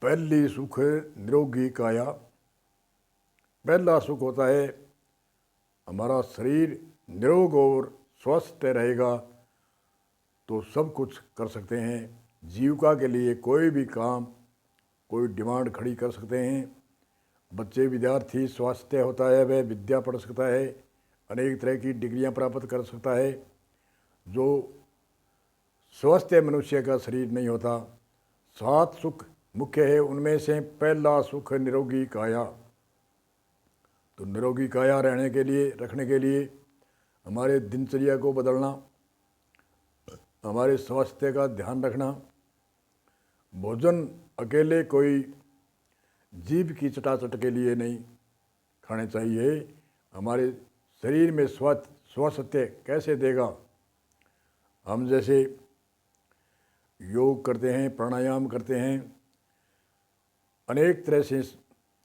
पहली सुख निरोगी काया। पहला सुख होता है हमारा शरीर निरोग और स्वस्थ रहेगा तो सब कुछ कर सकते हैं। जीविका के लिए कोई भी काम, कोई डिमांड खड़ी कर सकते हैं। बच्चे विद्यार्थी स्वास्थ्य होता है, वह विद्या पढ़ सकता है, अनेक तरह की डिग्रियां प्राप्त कर सकता है। जो स्वस्थ मनुष्य का शरीर नहीं होता। 7 सुख मुख्य है, उनमें से पहला सुख निरोगी काया। तो निरोगी काया रखने के लिए हमारे दिनचर्या को बदलना, हमारे स्वास्थ्य का ध्यान रखना। भोजन अकेले कोई जीभ की चटाचट के लिए नहीं खाने चाहिए। हमारे शरीर में स्वास्थ्य कैसे देगा? हम जैसे योग करते हैं, प्राणायाम करते हैं, अनेक तरह से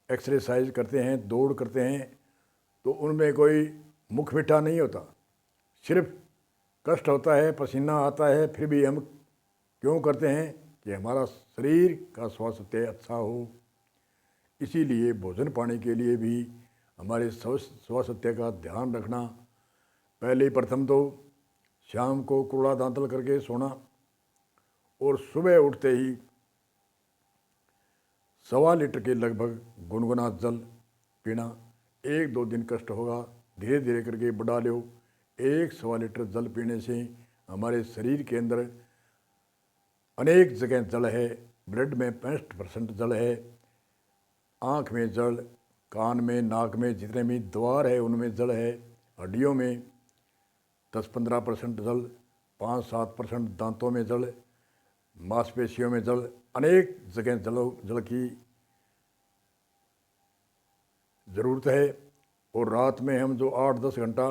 एक्सरसाइज करते हैं, दौड़ करते हैं, तो उनमें कोई मुख मीठा नहीं होता, सिर्फ कष्ट होता है, पसीना आता है। फिर भी हम क्यों करते हैं? कि हमारा शरीर का स्वास्थ्य अच्छा हो। इसीलिए भोजन पानी के लिए भी हमारे स्वास्थ्य का ध्यान रखना। पहले प्रथम तो शाम को कूड़ा दांतल करके सोना और सुबह उठते ही 1.25 लीटर के लगभग गुनगुना जल पीना। 1-2 दिन कष्ट होगा, धीरे धीरे करके बढ़ा लो। 1-1.25 लीटर जल पीने से हमारे शरीर के अंदर अनेक जगह जल है। ब्लड में 65% जल है, आँख में जल, कान में, नाक में, जितने भी द्वार है उनमें जल है। हड्डियों में 10-15% जल, 5-7% दांतों में जल, मांसपेशियों में जल, अनेक जगह जल की ज़रूरत है। और रात में हम जो 8-10 घंटा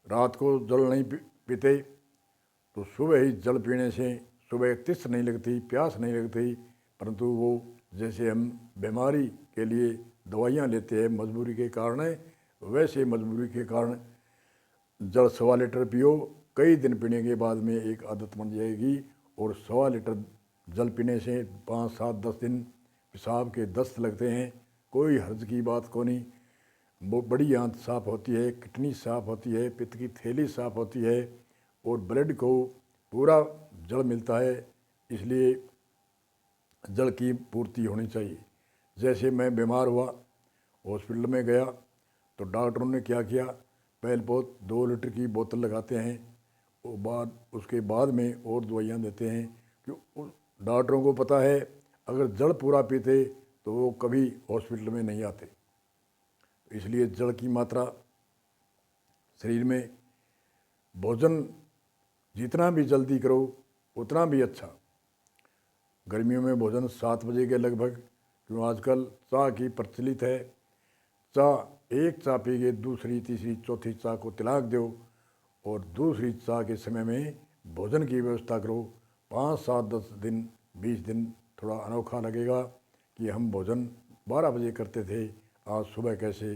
रात को जल नहीं पीते, तो सुबह ही जल पीने से सुबह तिस नहीं लगती, प्यास नहीं लगती। परंतु वो जैसे हम बीमारी के लिए दवाइयाँ लेते हैं मजबूरी के कारण, वैसे मजबूरी के कारण जल 1.25 लीटर पियो। कई दिन पीने के बाद में एक आदत बन जाएगी। और 1.25 लीटर जल पीने से 5-7-10 दिन पेशाब के दस्त लगते हैं, कोई हर्ज की बात को नहीं। वो बड़ी आंत साफ होती है, किडनी साफ होती है, पित्त की थैली साफ होती है और ब्लड को पूरा जल मिलता है। इसलिए जल की पूर्ति होनी चाहिए। जैसे मैं बीमार हुआ, हॉस्पिटल में गया, तो डॉक्टरों ने क्या किया, पहले बहुत 2 लीटर की बोतल लगाते हैं और उसके बाद में और दवाइयाँ देते हैं। क्यों? डॉक्टरों को पता है अगर जल पूरा पीते तो वो कभी हॉस्पिटल में नहीं आते। इसलिए जल की मात्रा शरीर में, भोजन जितना भी जल्दी करो उतना भी अच्छा। गर्मियों में भोजन 7 बजे के लगभग, क्यों आजकल चाय की प्रचलित है। एक चाय पी के दूसरी, तीसरी, चौथी चाय को तिलाक दो और दूसरी चाय के समय में भोजन की व्यवस्था करो। 5-7-10 दिन, 20 दिन थोड़ा अनोखा लगेगा कि हम भोजन 12 बजे करते थे, आज सुबह कैसे।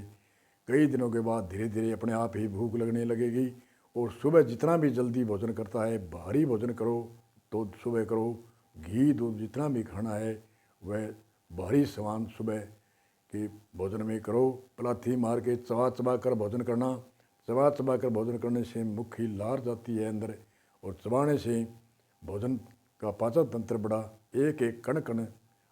कई दिनों के बाद धीरे धीरे अपने आप ही भूख लगने लगेगी। और सुबह जितना भी जल्दी भोजन करता है, भारी भोजन करो तो सुबह करो। घी दूध जितना भी खाना है वह भारी सामान सुबह के भोजन में करो। पलाथी मार के चबा चबा कर भोजन करना। चबा चबा कर भोजन करने से मुख की लार जाती है अंदर, और चबाने से भोजन का पाचन तंत्र बड़ा, एक एक कण कण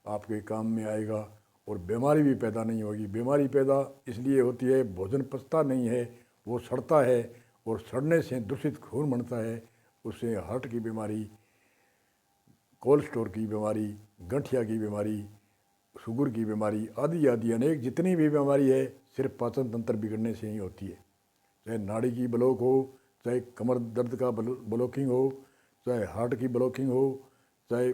आपके काम में आएगा और बीमारी भी पैदा नहीं होगी। बीमारी पैदा इसलिए होती है, भोजन पचता नहीं है, वो सड़ता है और सड़ने से दूषित खून बनता है। उससे हार्ट की बीमारी, कोलेस्ट्रॉल की बीमारी, गठिया की बीमारी, शुगर की बीमारी आदि आदि अनेक जितनी भी बीमारी है सिर्फ पाचन तंत्र बिगड़ने से ही होती है। चाहे नाड़ी की ब्लॉक हो, चाहे कमर दर्द का ब्लॉकिंग हो, चाहे हार्ट की ब्लॉकिंग हो, चाहे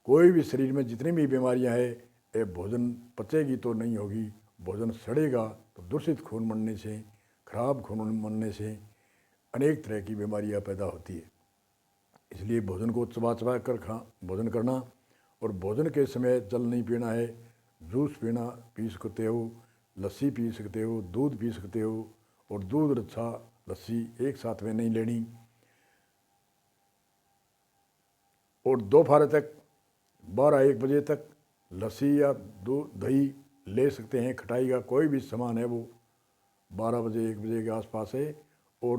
कोई भी शरीर में जितनी भी बीमारियां हैं, ये भोजन पचेगी तो नहीं होगी। भोजन सड़ेगा तो दूषित खून बनने से, खराब खून बनने से अनेक तरह की बीमारियां पैदा होती है। इसलिए भोजन को चबा चबा कर भोजन करना। और भोजन के समय जल नहीं पीना है। जूस पी सकते हो, लस्सी पी सकते हो, दूध पी सकते हो। और दूध, रच्छा, लस्सी एक साथ में नहीं लेनी। और दोपहर तक 12-1 बजे तक लस्सी या दूध दही ले सकते हैं। खटाई का कोई भी सामान है वो 12 बजे 1 बजे के आसपास है। और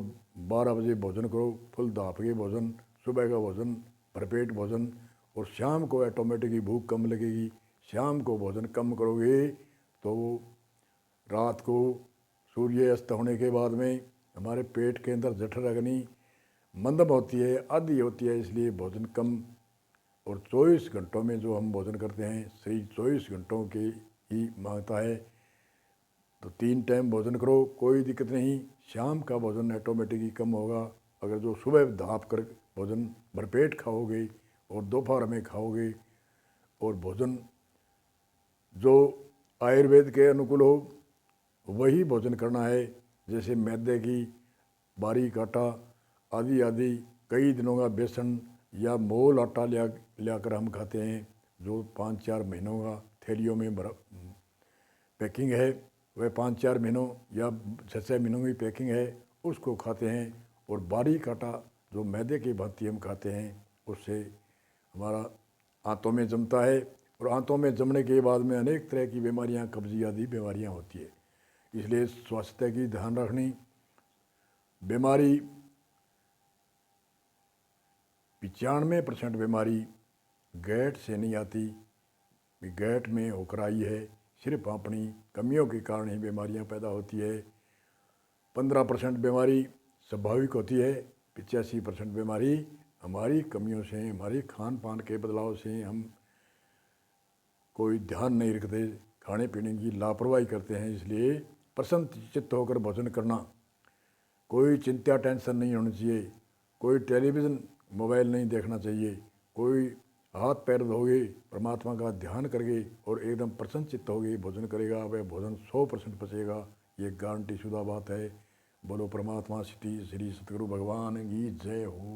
12 बजे भोजन करो, फुल दाप के भोजन, सुबह का भोजन, भरपेट भोजन। और शाम को ऑटोमेटिकली भूख कम लगेगी। शाम को भोजन कम करोगे तो रात को सूर्य अस्त होने के बाद में हमारे पेट के अंदर जठर अग्नि मंदम होती है, आधी होती है, इसलिए भोजन कम। और 24 घंटों में जो हम भोजन करते हैं, शरीर 24 घंटों के ही मांगता है। तो 3 टाइम भोजन करो, कोई दिक्कत नहीं। शाम का भोजन ऑटोमेटिकली कम होगा। अगर जो सुबह धाप कर भोजन भरपेट खाओगे और दोपहर में खाओगे, और भोजन जो आयुर्वेद के अनुकूल हो वही भोजन करना है। जैसे मैदे की बारीक आटा आदि आदि, कई दिनों का बेसन या मोल आटा लाकर हम खाते हैं, जो 5-4 महीनों का थैलियों में पैकिंग है। वह 5-4 महीनों या 6-6 महीनों की पैकिंग है, उसको खाते हैं। और बारीक आटा जो मैदे की भांति हम खाते हैं, उससे हमारा आंतों में जमता है। और आंतों में जमने के बाद में अनेक तरह की बीमारियां, कब्जी आदि बीमारियां होती है। इसलिए स्वास्थ्य की ध्यान रखनी। बीमारी 95% बीमारी गैट से नहीं आती, गैट में होकर आई है। सिर्फ अपनी कमियों के कारण ही बीमारियां पैदा होती है। 15% बीमारी स्वाभाविक होती है। 85% बीमारी हमारी कमियों से, हमारी खान पान के बदलाव से, हम कोई ध्यान नहीं रखते, खाने पीने की लापरवाही करते हैं। इसलिए प्रसन्न चित्त होकर भोजन करना, कोई चिंता टेंशन नहीं होनी चाहिए, कोई टेलीविज़न मोबाइल नहीं देखना चाहिए, कोई हाथ पैर धोगे, परमात्मा का ध्यान करके और एकदम प्रसन्न चित्त होगे भोजन करेगा, वह भोजन 100% पचेगा। ये गारंटी शुदा बात है। बोलो परमात्मा श्री सतगुरु भगवान की जय हो।